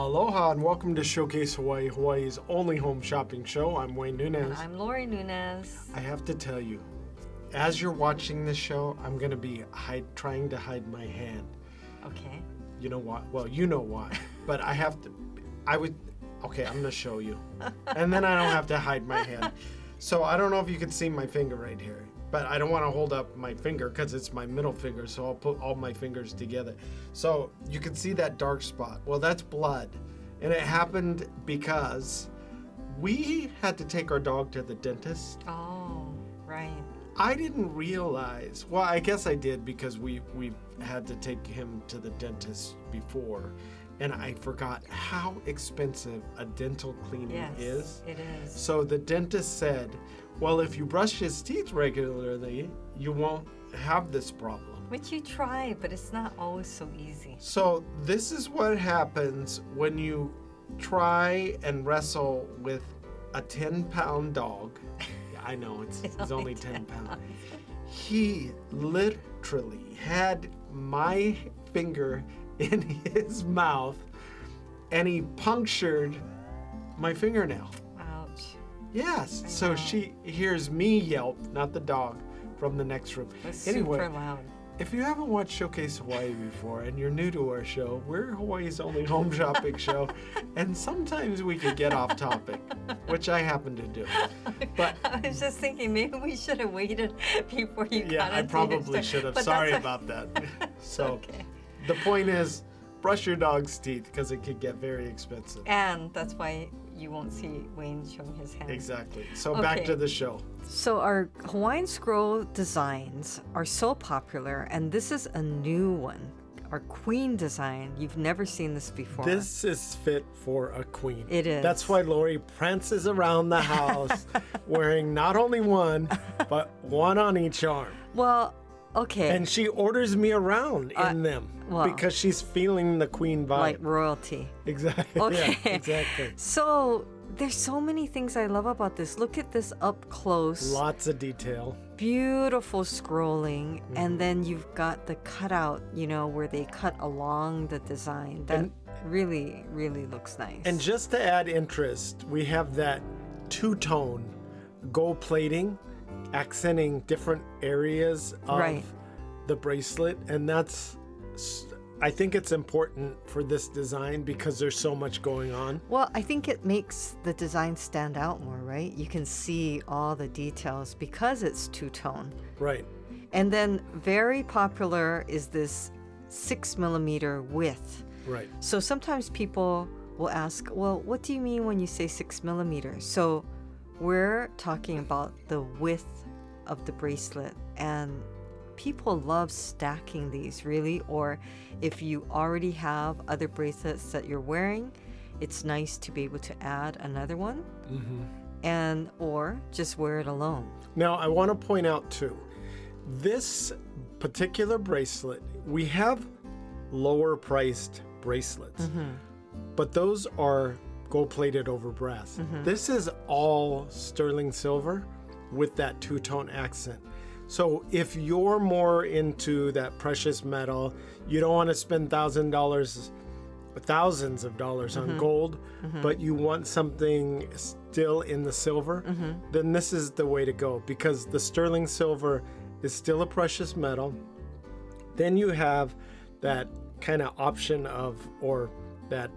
Aloha and welcome to Showcase Hawaii, Hawaii's only home shopping show. I'm Wayne Nunez. And I'm Lori Nunez. I have to tell you, as you're watching this show, I'm going to be trying to hide my hand. Okay. You know why? Well, you know why. But okay, I'm going to show you. And then I don't have to hide my hand. So I don't know if you can see my finger right here. But I don't want to hold up my finger because it's my middle finger, so I'll put all my fingers together. So you can see that dark spot. Well, that's blood. And it happened because we had to take our dog to the dentist. Oh, right. I didn't realize, well, I guess I did because we had to take him to the dentist before. And I forgot how expensive a dental cleaning is. It is. So the dentist said, well, if you brush his teeth regularly, you won't have this problem. Which you try, but it's not always so easy. So this is what happens when you try and wrestle with a 10-pound dog. I know, it's only 10 pounds. He literally had my finger in his mouth and he punctured my fingernail. Ouch. Yes, so she hears me yelp, not the dog, from the next room. It's super loud. If you haven't watched Showcase Hawaii before and you're new to our show, we're Hawaii's only home shopping show, and sometimes we could get off topic, which I happen to do. But I was just thinking maybe we should have waited before you got into Yeah, I probably should have. Sorry about that. So the point is, brush your dog's teeth because it could get very expensive. And that's why you won't see Wayne showing his hand. Exactly. So back to the show. So our Hawaiian scroll designs are so popular, and this is a new one. Our queen design. You've never seen this before. This is fit for a queen. It is. That's why Lori prances around the house wearing not only one, but one on each arm. Well, okay. And she orders me around in them because she's feeling the queen vibe. Like royalty. Exactly. Okay. Yeah, exactly. So there's so many things I love about this. Look at this up close. Lots of detail. Beautiful scrolling. And then you've got the cutout, where they cut along the design. That really, really looks nice. And just to add interest, we have that two-tone gold plating accenting different areas of the bracelet, and I think it's important for this design because there's so much going on. Well, I think it makes the design stand out more, right? You can see all the details because it's two-tone. Right. And then very popular is this 6mm width. Right. So sometimes people will ask, well, what do you mean when you say 6mm? So we're talking about the width of the bracelet, and people love stacking these, really. Or if you already have other bracelets that you're wearing, it's nice to be able to add another one, or just wear it alone. Now, I want to point out too, this particular bracelet, we have lower priced bracelets, but those are gold plated over brass. This is all sterling silver with that two-tone accent. So if you're more into that precious metal, you don't want to spend thousands of dollars on gold, but you want something still in the silver, then this is the way to go, because the sterling silver is still a precious metal. Then you have that kind of option or that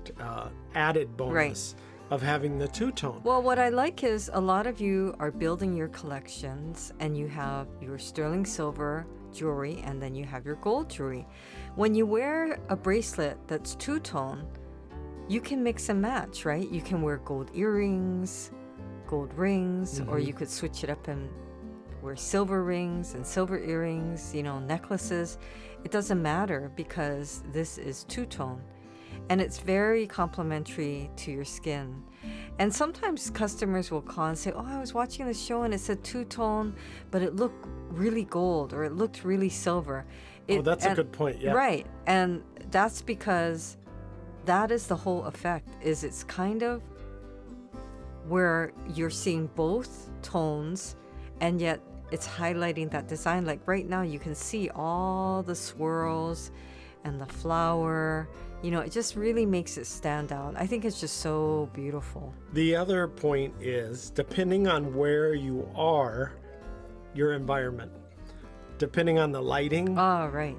added bonus of having the two-tone. Well, what I like is a lot of you are building your collections, and you have your sterling silver jewelry, and then you have your gold jewelry. When you wear a bracelet that's two-tone, you can mix and match, right? You can wear gold earrings, gold rings, or you could switch it up and wear silver rings and silver earrings, necklaces. It doesn't matter because this is two-tone. And it's very complimentary to your skin. And sometimes customers will call and say, oh, I was watching the show and it said two-tone, but it looked really gold or it looked really silver. That's a good point, yeah. Right. And that's because that is the whole effect, is it's kind of where you're seeing both tones and yet it's highlighting that design. Like right now you can see all the swirls and the flower You know, it just really makes it stand out. I think it's just so beautiful. The other point is, depending on where you are, your environment, depending on the lighting, Oh, right.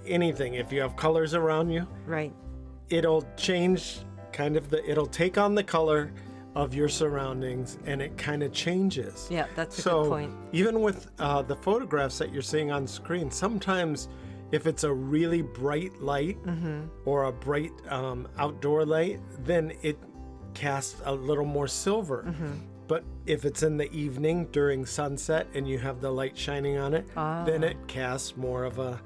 anything, if you have colors around you, Right. it'll change it'll take on the color of your surroundings, and it kind of changes. Yeah, that's a So good point. even with the photographs that you're seeing on screen, sometimes if it's a really bright light or a bright outdoor light, then it casts a little more silver. But if it's in the evening during sunset and you have the light shining on it, then it casts more of a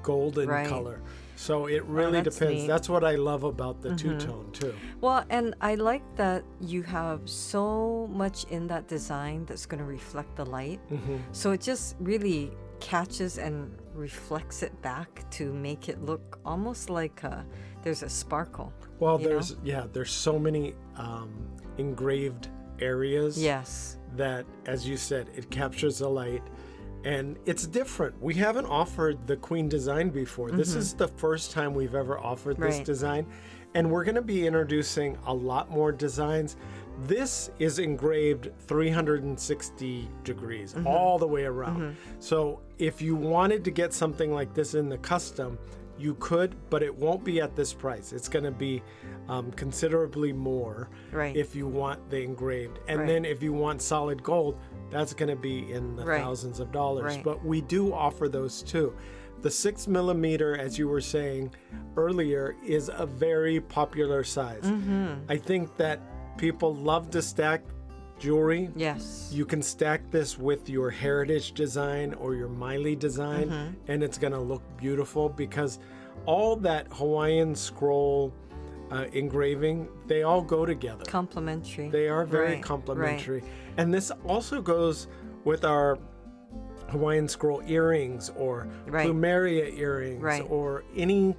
golden Right. color. So it really that's depends. neat. That's what I love about the two-tone too. Well, and I like that you have so much in that design that's going to reflect the light. So it just really catches and reflects it back to make it look almost like there's a sparkle. Well, you know? there's so many engraved areas Yes. that, as you said, it captures the light. And it's different. We haven't offered the Queen design before. This is the first time we've ever offered this Right. design. And we're going to be introducing a lot more designs. This is engraved 360 degrees all the way around. So if you wanted to get something like this in the custom, you could, but it won't be at this price. It's going to be considerably more Right. if you want the engraved. And Right. then if you want solid gold, that's going to be in the Right. thousands of dollars. Right. But we do offer those too. The 6mm, as you were saying earlier, is a very popular size. I think that people love to stack jewelry. Yes. You can stack this with your heritage design or your Miley design, and it's going to look beautiful because all that Hawaiian scroll engraving, they all go together. Complementary. They are very Right, complementary. And this also goes with our Hawaiian scroll earrings or Right. plumeria earrings Right. or any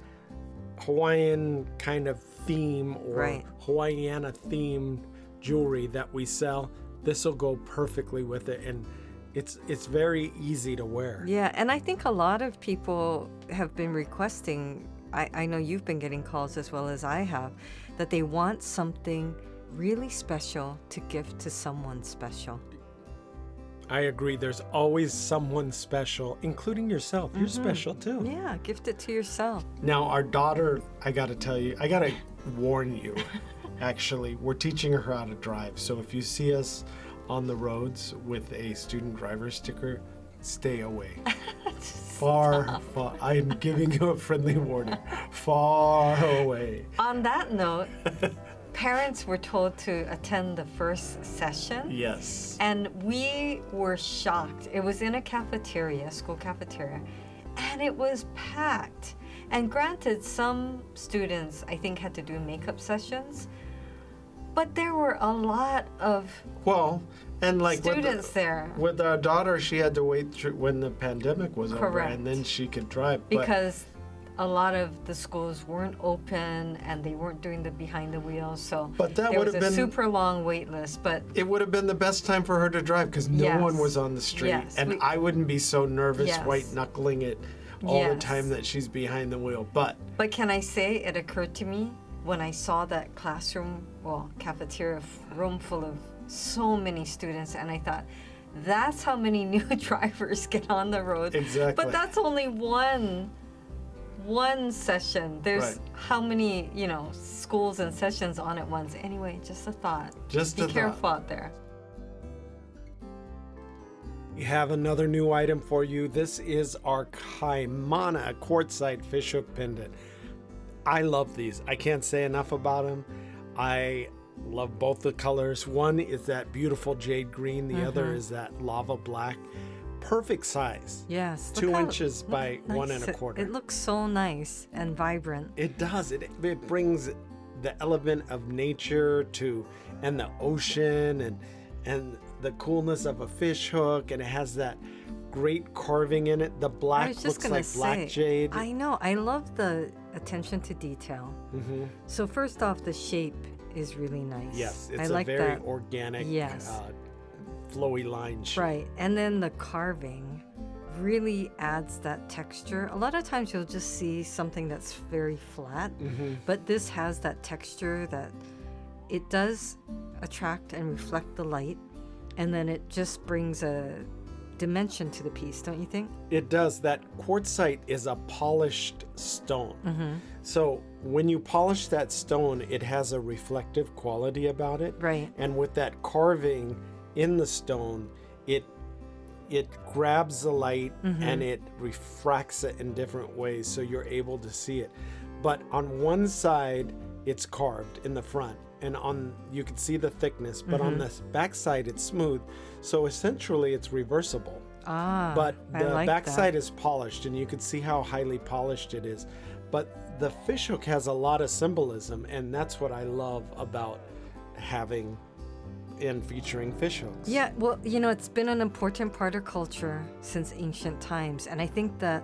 Hawaiian kind of theme or Right. Hawaiiana themed jewelry that we sell. This will go perfectly with it, and it's very easy to wear. Yeah, and I think a lot of people have been requesting, I know you've been getting calls as well as I have, that they want something really special to gift to someone special. I agree. There's always someone special, including yourself. You're special too. Yeah, gift it to yourself. Now, our daughter, I got to warn you, actually, we're teaching her how to drive. So if you see us on the roads with a student driver sticker, stay away. Far, I'm giving you a friendly warning. Far away. On that note, parents were told to attend the first session. Yes. And we were shocked. It was in a cafeteria, school cafeteria, and it was packed. And granted, some students, I think, had to do makeup sessions, but there were a lot of Well, and like students there with our daughter, she had to wait when the pandemic was over, Correct. and then she could drive. because a lot of the schools weren't open and they weren't doing the behind the wheel. So But that there would was have a been- super long wait list. But it would have been the best time for her to drive because no Yes. one was on the street, Yes, and we- I wouldn't be so nervous Yes. white knuckling it all the Yes. time that she's behind the wheel. But can I say it occurred to me when I saw that classroom, cafeteria room full of so many students, and I thought, that's how many new drivers get on the road. Exactly. But that's only one session. There's Right. how many, schools and sessions on at once. Anyway, just a thought. Just Be a thought. careful out there. we have another new item for you. This is our Kaimana quartzite fishhook pendant. I love these. I can't say enough about them. I love both the colors. One is that beautiful jade green. The other is that lava black. Perfect size. Yes. 2 look how inches by nice 1 1/4. It looks so nice and vibrant. It does. It brings the element of nature and the ocean and the coolness of a fish hook, and it has that great carving in it. The I black was just looks gonna like say, black jade. I know. I love the attention to detail. Mhm. So first off, the shape is really nice. Yes, I it's like a very that. organic, Yes. flowy line shape. Right, and then the carving really adds that texture. A lot of times you'll just see something that's very flat, but this has that texture that it does attract and reflect the light, and then it just brings a dimension to the piece, don't you think? It does. That quartzite is a polished stone. So when you polish that stone, it has a reflective quality about it. Right. And with that carving in the stone, it grabs the light and it refracts it in different ways, so you're able to see it. But on one side, it's carved in the front, and you can see the thickness, but on the back side, it's smooth. So essentially, it's reversible. But the back side is polished, and you can see how highly polished it is. But the fishhook has a lot of symbolism, and that's what I love about having and featuring fishhooks. Yeah, well, it's been an important part of culture since ancient times, and I think that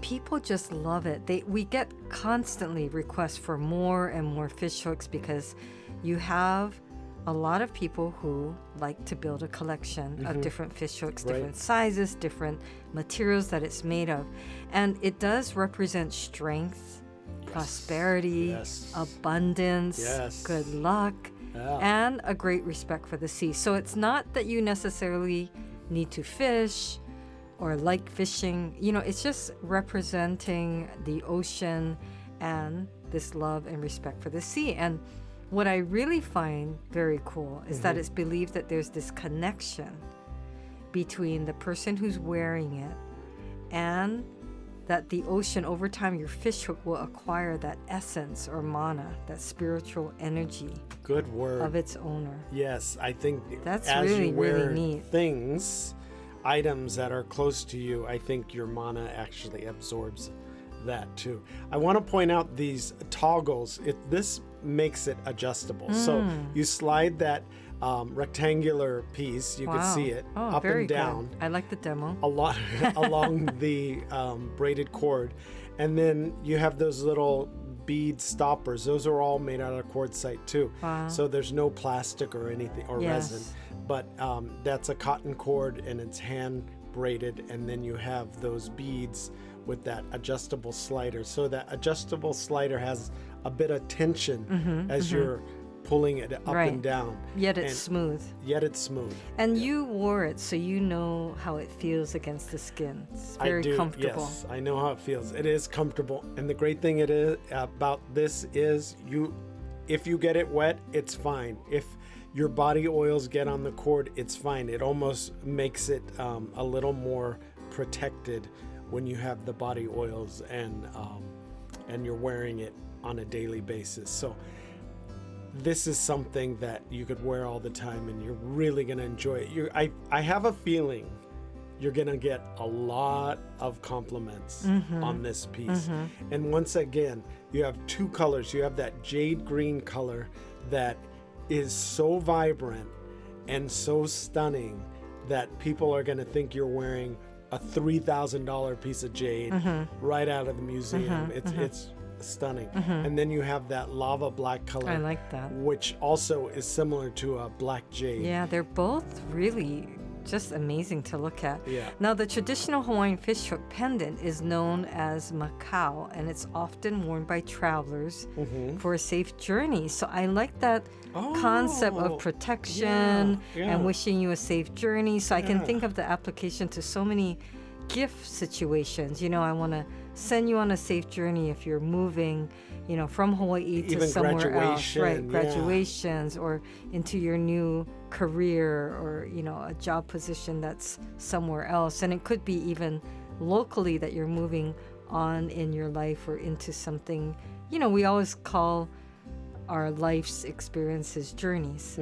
people just love it. We get constantly requests for more and more fishhooks because you have a lot of people who like to build a collection of different fishhooks, different sizes, different materials that it's made of. And it does represent strength, prosperity, abundance, good luck, and a great respect for the sea. So it's not that you necessarily need to fish or like fishing. It's just representing the ocean and this love and respect for the sea. And what I really find very cool is that it's believed that there's this connection between the person who's wearing it and that the ocean, over time, your fishhook will acquire that essence or mana, that spiritual energy. Good word. Of its owner. Yes, I think that's as really, you wear really neat. Items that are close to you, I think your mana actually absorbs that too. I want to point out these toggles. This makes it adjustable. So you slide that rectangular piece, you can see it up and down. Good. I like the demo. Along the braided cord. And then you have those little bead stoppers. Those are all made out of quartzite too. Wow. So there's no plastic or anything or resin. But that's a cotton cord and it's hand braided, and then you have those beads with that adjustable slider. So that adjustable slider has a bit of tension as you're pulling it up and down. Yet it's smooth. And you wore it, so you know how it feels against the skin. It's very comfortable. Yes, I know how it feels. It is comfortable. And the great thing about this is if you get it wet, it's fine. If your body oils get on the cord, it's fine. It almost makes it a little more protected when you have the body oils and you're wearing it on a daily basis. So this is something that you could wear all the time and you're really going to enjoy it. I have a feeling you're going to get a lot of compliments on this piece. And once again, you have two colors. You have that jade green color that is so vibrant and so stunning that people are going to think you're wearing a $3,000 piece of jade right out of the museum. It's stunning. And then you have that lava black color. I like that. Which also is similar to a black jade. Yeah, they're both really just amazing to look at. Yeah. Now, the traditional Hawaiian fishhook pendant is known as makau, and it's often worn by travelers for a safe journey. So I like that concept of protection and wishing you a safe journey. So I can think of the application to so many gift situations. I want to send you on a safe journey if you're moving, from Hawaii to even somewhere else, right? Yeah. Graduations or into your new career or, a job position that's somewhere else. And it could be even locally that you're moving on in your life or into something. We always call our life's experiences journeys.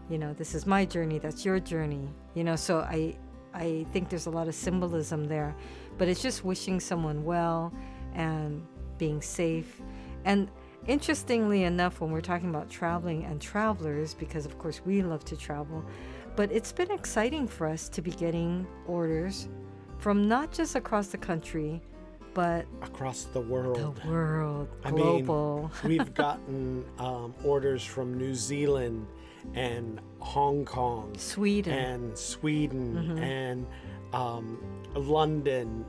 This is my journey, that's your journey. So I think there's a lot of symbolism there, but it's just wishing someone well and being safe. And interestingly enough, when we're talking about traveling and travelers, because of course we love to travel, but it's been exciting for us to be getting orders from not just across the country, but across the world. Global. I mean, we've gotten orders from New Zealand and Hong Kong, Sweden, and London,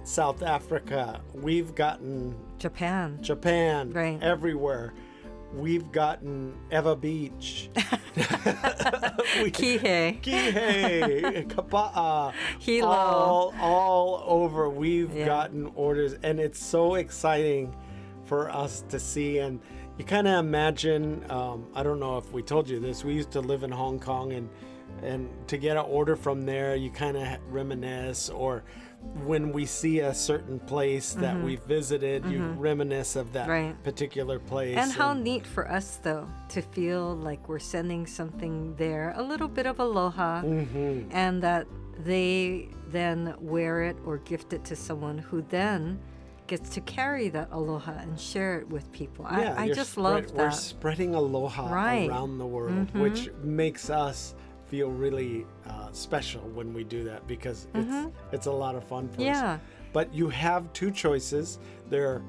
South Africa. We've gotten Japan. Right. everywhere. We've gotten Eva Beach. Kihei. Kapa'a. Hilo. All over. We've gotten orders, and it's so exciting for us to see. And you kind of imagine, I don't know if we told you this, we used to live in Hong Kong, and to get an order from there, you kind of reminisce, or when we see a certain place that we've visited, you reminisce of that particular place. And how neat for us, though, to feel like we're sending something there, a little bit of aloha, and that they then wear it or gift it to someone who then gets to carry that aloha and share it with people. I just love that. We're spreading aloha around the world, which makes us feel really special when we do that, because it's a lot of fun for us. But you have two choices. They're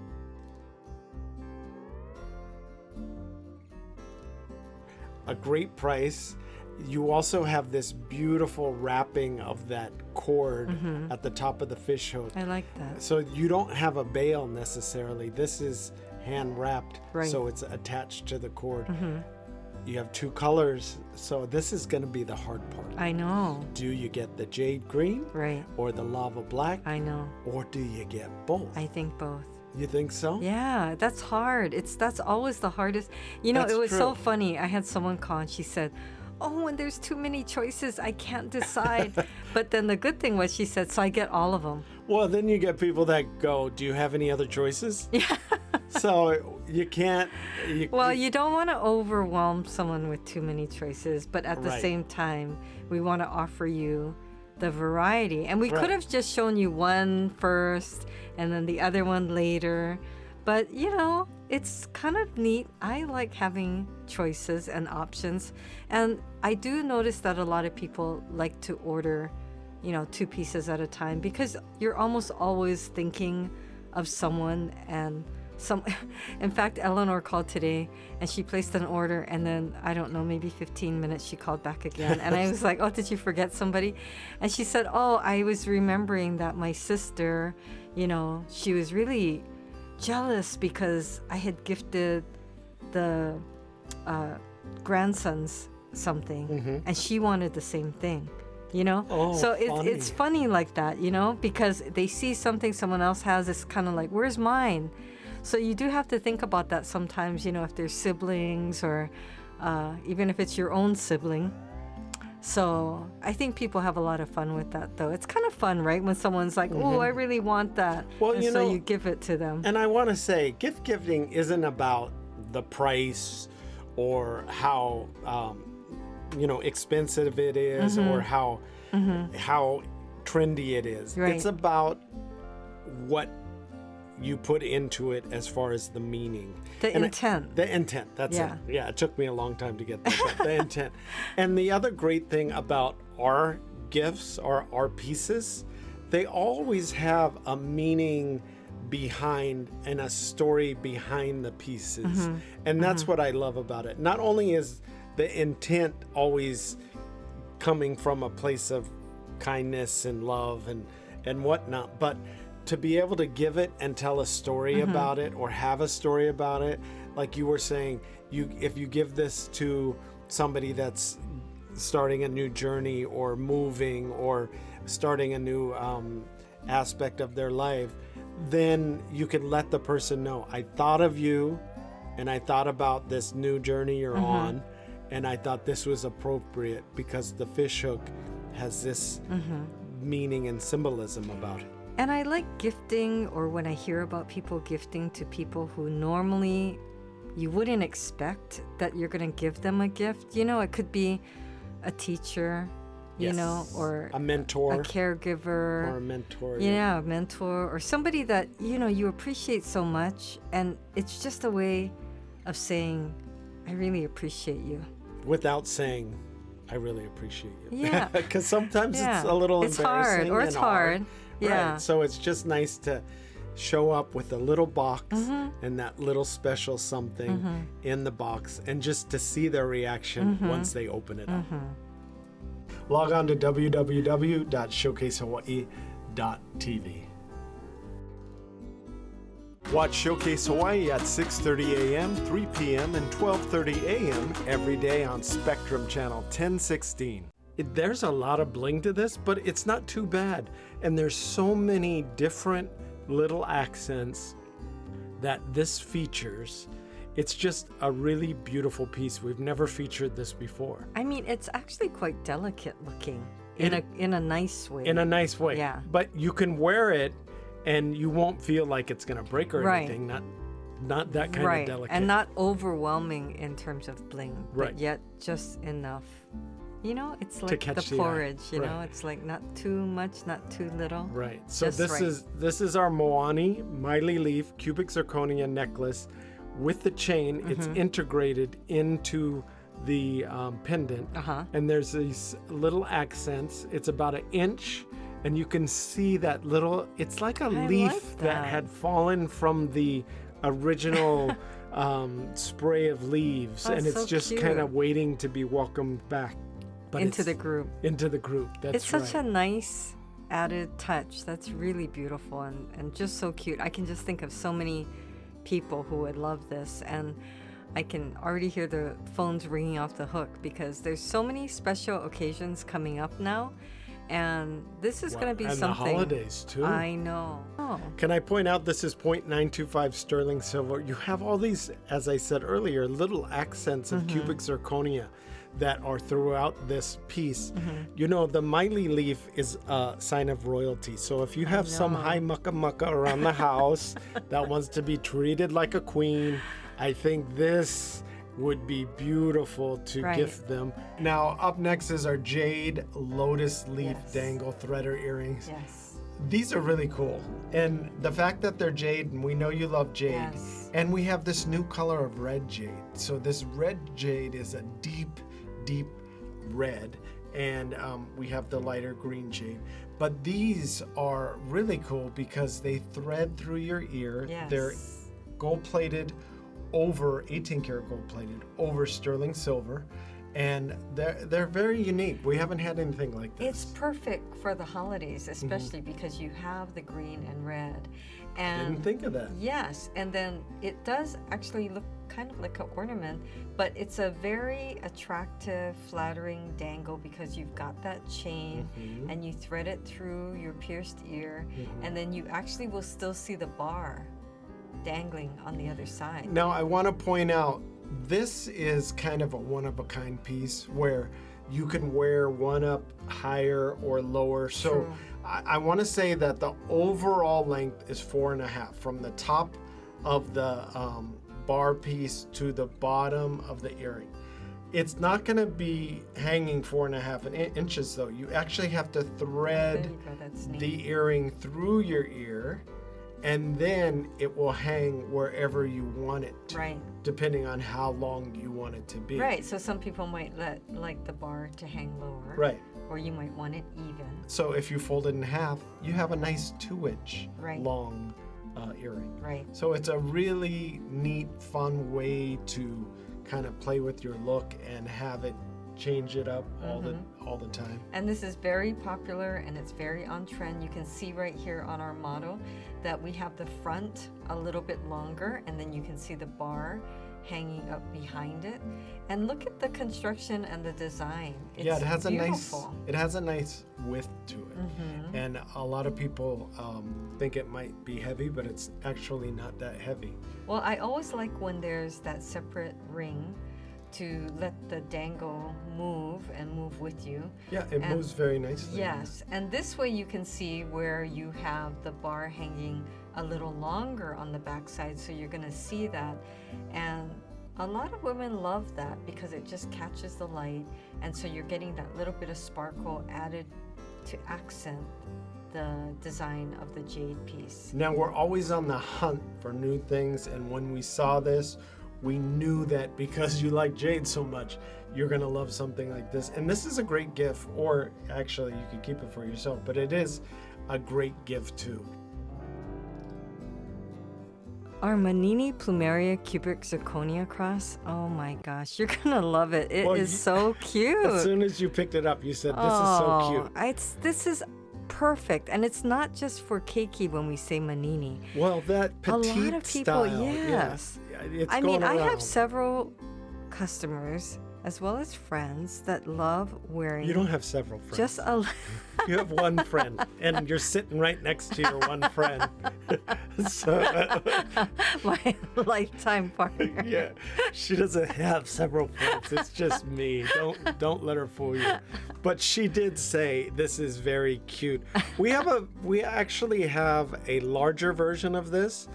a great price. You also have this beautiful wrapping of that cord at the top of the fish hook. I like that. So you don't have a bail necessarily. This is hand wrapped, so it's attached to the cord. You have two colors, so this is going to be the hard part. I know. Do you get the jade green? Or the lava black? I know. Or do you get both? I think both. You think so? Yeah, that's hard. That's always the hardest. You know, That's it was true. so funny. I had someone call and she said, "Oh, when there's too many choices, I can't decide." But then the good thing was she said, "So I get all of them." Well, then you get people that go, "Do you have any other choices?" Yeah. So you can't. You don't want to overwhelm someone with too many choices, but at the same time, we want to offer you the variety. And we could have just shown you one first and then the other one later. But, you know, it's kind of neat. I like having choices and options. And I do notice that a lot of people like to order, you know, 2 pieces at a time, because you're almost always thinking of someone. And in fact, Eleanor called today and she placed an order, and then I don't know, maybe 15 minutes she called back again, and I was like, "Oh, did you forget somebody?" And she said, "Oh, I was remembering that my sister, you know, she was really jealous because I had gifted the grandsons something, and she wanted the same thing." You know, so it's funny like that, you know, because they see something someone else has. It's kind of like, "Where's mine?" So you do have to think about that sometimes, you know, if there's siblings, or even if it's your own sibling. So I think people have a lot of fun with that, though. It's kind of fun, right? When someone's like, "Oh, I really want that." Well, and so you give it to them. And I want to say, gift giving isn't about the price or how, expensive it is, or how trendy it is. It's about what you put into it as far as the meaning. The intent. The intent, that's it. Yeah, it took me a long time to get that, but the intent. And the other great thing about our gifts, or our pieces, they always have a meaning behind and a story behind the pieces. And that's what I love about it. Not only is the intent always coming from a place of kindness and love and whatnot, but to be able to give it and tell a story about it, or have a story about it, like you were saying, if you give this to somebody that's starting a new journey, or moving, or starting a new aspect of their life, then you can let the person know, "I thought of you, and I thought about this new journey you're on, and I thought this was appropriate because the fish hook has this meaning and symbolism about it." And I like gifting, or when I hear about people gifting to people who normally you wouldn't expect that you're going to give them a gift. You know, it could be a teacher, you know, or a mentor, a caregiver, or a mentor. Yeah, a mentor, or somebody that, you know, you appreciate so much. And it's just a way of saying, "I really appreciate you." Without saying, "I really appreciate you." Yeah. Because sometimes it's a little embarrassing. It's hard. Yeah. Right. So it's just nice to show up with a little box and that little special something in the box, and just to see their reaction once they open it up. log on to www.showcasehawaii.tv. Watch Showcase Hawaii at 6:30 a.m., 3 p.m., and 12:30 a.m. every day on Spectrum Channel 1016. There's a lot of bling to this, but it's not too bad. And there's so many different little accents that this features. It's just a really beautiful piece. We've never featured this before. I mean, it's actually quite delicate looking in a nice way. In a nice way. Yeah. But you can wear it and you won't feel like it's going to break or anything. Not that kind of delicate. And not overwhelming in terms of bling, Right. but yet just enough. You know, it's like catch the the eye. porridge, you know, Right. it's like not too much, not too little. Right. So Just this right. is our Moani Miley Leaf cubic zirconia necklace with the chain. It's integrated into the pendant. And there's these little accents. It's about 1 inch, and you can see that little, it's like a leaf like that that. had fallen from the original spray of leaves, Oh, and it's so just cute. kind of waiting to be welcomed back. But Into it's the group. Into the group. That's It's such right. a nice added touch. That's really beautiful and just so cute. I can just think of so many people who would love this, and I can already hear the phones ringing off the hook because there's so many special occasions coming up now, and this is going to be and something. the holidays too. I know. Oh. Can I point out this is 0.925 sterling silver? You have all these, as I said earlier, little accents of cubic zirconia that are throughout this piece. You know, the Miley leaf is a sign of royalty. So if you have some high mucka around the house that wants to be treated like a queen, I think this would be beautiful to gift them. Now, up next is our jade lotus leaf dangle threader earrings. Yes. These are really cool. And the fact that they're jade, and we know you love jade, Yes. and we have this new color of red jade. So this red jade is a deep, deep red, and we have the lighter green jade. But these are really cool because they thread through your ear. Yes. They're gold-plated over 18 karat gold-plated over sterling silver, and they're very unique. We haven't had anything like this. It's perfect for the holidays, especially because you have the green and red. And Didn't think of that. Yes, and then it does actually look kind of like an ornament, but it's a very attractive, flattering dangle because you've got that chain and you thread it through your pierced ear, and then you actually will still see the bar dangling on the other side. Now, I want to point out, this is kind of a one-of-a-kind piece where you can wear one up higher or lower. So True. I want to say that the overall length is 4.5 from the top of the bar piece to the bottom of the earring. It's not going to be hanging 4.5 inches though. You actually have to There thread you go, that's neat. the earring through your ear, and then it will hang wherever you want it to, Right. depending on how long you want it to be. Right, so some people might like the bar to hang lower. Right. Or you might want it even. So if you fold it in half, you have a nice 2-inch Right. long earring. Right. So it's a really neat, fun way to kind of play with your look and have it change it up all the time. And this is very popular and it's very on trend. You can see right here on our model that we have the front a little bit longer, and then you can see the bar hanging up behind it. And look at the construction and the design. It's Yeah, it has beautiful. a nice width to it. And a lot of people think it might be heavy, but it's actually not that heavy. Well, I always like when there's that separate ring to let the dangle move and move with you. Yeah, it And- moves very nicely. Yes, and this way you can see where you have the bar hanging a little longer on the backside, so you're going to see that. And a lot of women love that because it just catches the light, and so you're getting that little bit of sparkle added to accent the design of the jade piece. Now, we're always on the hunt for new things, and when we saw this, we knew that because you like jade so much, you're going to love something like this. And this is a great gift, or actually you can keep it for yourself, but it is a great gift too. Our Manini Plumeria cubic zirconia cross. Oh my gosh, you're gonna love it. It Well, is so cute. As soon as you picked it up, you said, this is so cute. This is perfect, and it's not just for keiki when we say Manini. Well, that petite A lot of people, style, yes. yeah, it's I going mean, I around. have several customers as well as friends that love wearing. You don't have several friends. Just a. You have one friend, and you're sitting right next to your one friend. So, My lifetime partner. yeah, she doesn't have several friends. It's just me. Don't let her fool you. But she did say this is very cute. We actually have a larger version of this,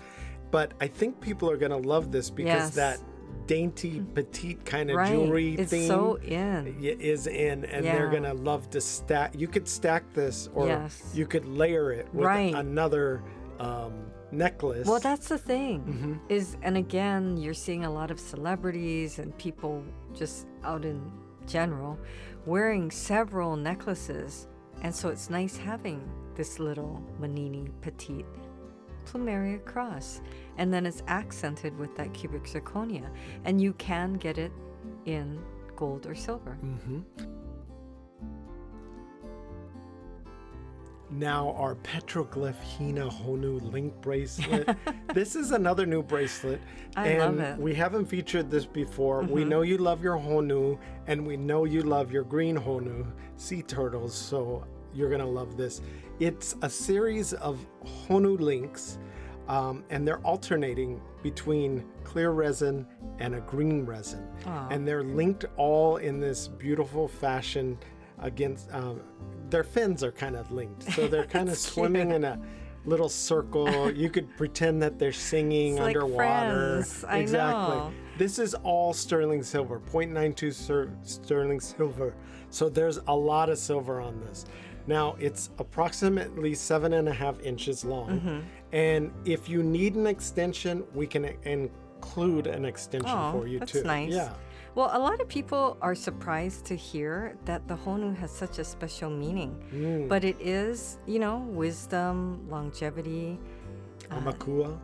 but I think people are gonna love this because Yes. that dainty petite kind of Right. jewelry It's theme so in. is in, and they're Yeah. gonna love to stack. You could stack this, or Yes. you could layer it with Right. another necklace. Well, that's the thing. And again, you're seeing a lot of celebrities and people just out in general wearing several necklaces. And so it's nice having this little Manini petite plumeria cross. And then it's accented with that cubic zirconia. And you can get it in gold or silver. Now our petroglyph Hina Honu link bracelet. This is another new bracelet. I love and it. we haven't featured this before. We know you love your Honu, and we know you love your green Honu, sea turtles, so you're gonna love this. It's a series of Honu links, and they're alternating between clear resin and a green resin. And they're linked all in this beautiful fashion against, their fins are kind of linked. So they're kind of swimming in a little circle. You could pretend that they're singing It's like underwater. Friends. I Exactly. know. This is all sterling silver, 0.92 sterling silver. So there's a lot of silver on this. Now it's approximately 7.5 inches long. And if you need an extension, we can include an extension for you that's too. nice. Yeah. Well, a lot of people are surprised to hear that the Honu has such a special meaning. But it is, wisdom, longevity, Amakua.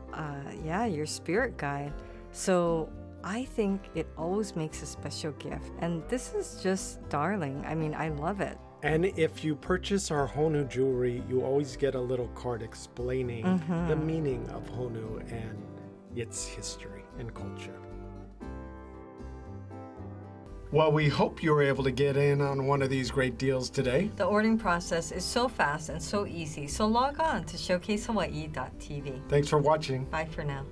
yeah, your spirit guide. So I think it always makes a special gift. And this is just darling. I mean, I love it. And if you purchase our Honu jewelry, you always get a little card explaining the meaning of Honu and its history and culture. Well, we hope you were able to get in on one of these great deals today. The ordering process is so fast and so easy. So log on to showcasehawaii.tv. Thanks for watching. Bye for now.